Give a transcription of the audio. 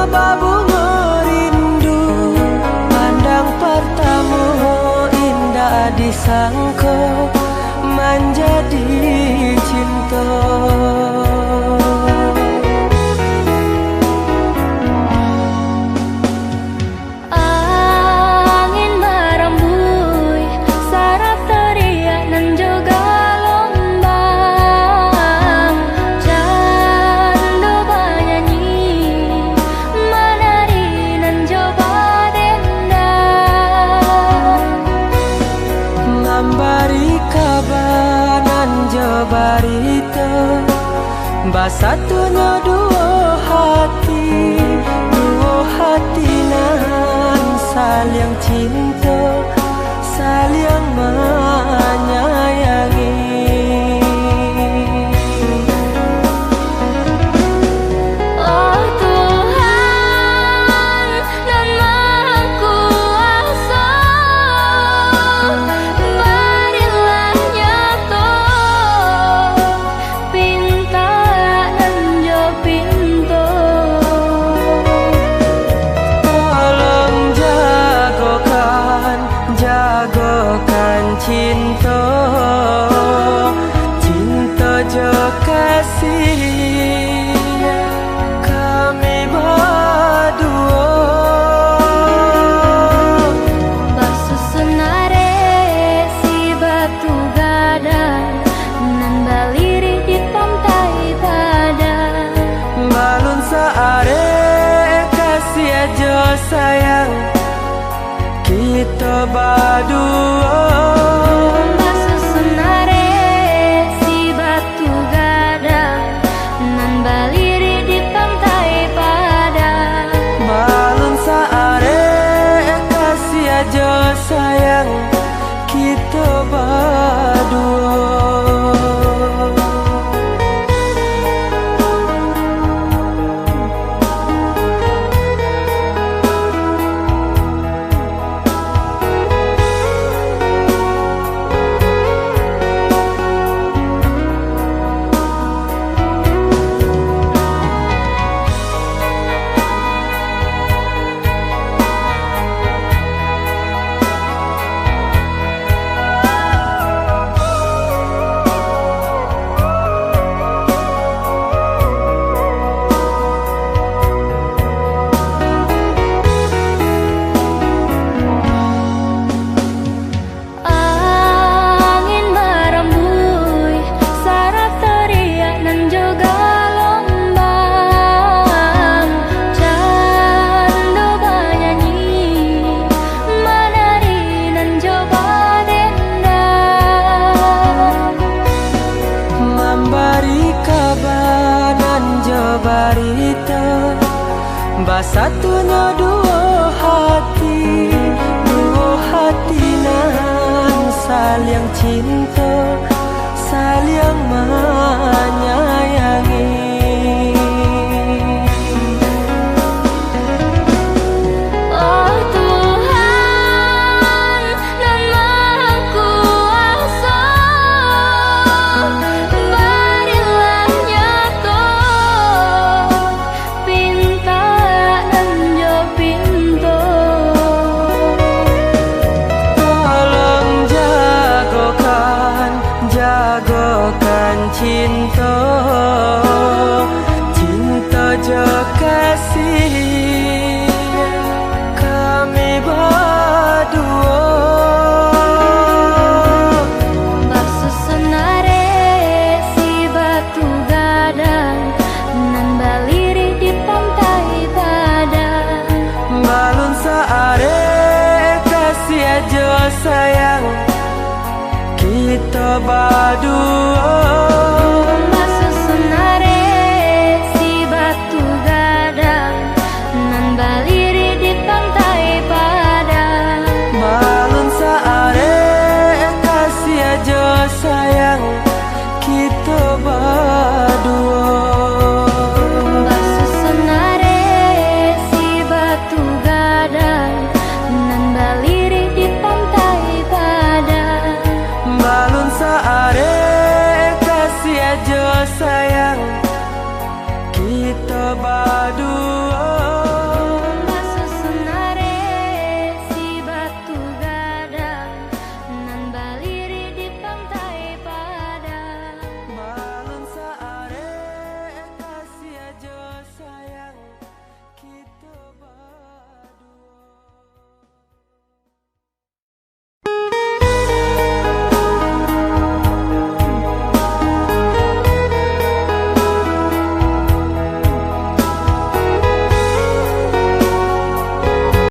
Babunga rindu, pandang pertama indah disangka menjadi cinta. Angin merembui, saraf teriak dan juga lombang, candu bernyanyi, menari dan coba dendam, ngambari kabar nan jabarita, basatunya dua hati nan saling cinta, saling menyayangi. Oh Tuhan dan Maha Kuasa, berilah nyata pinta dan jo pintu. Tolong jagokan cinta, cinta jo kasih kami berdua. Basusun are si batu gadang, nan baliri di pantai padang. Balun saare kasih aja sayang kita berdua. Basusun are si batu gadang, nan baliri di pantai padang. Balun saare kasih aja sayang kita berdua. Angin merembui, saraf teriak dan juga lombang, candu bernyanyi, menari dan coba dendam, Memberi kabar nan jabarita, basatunya dua hati nan saling cinta, saling menyayangi. oh Tuhan dan Maha Kuasa, berilah nyata sayang kita berdua. Masusunare si batu gadang nan baliri di pantai Padang. Balon saare kasih aja sayang kita berdua. Masusunare si batu gadang nan baliri di pantai Padang. Balon saare kasih aja sayang kita berdua.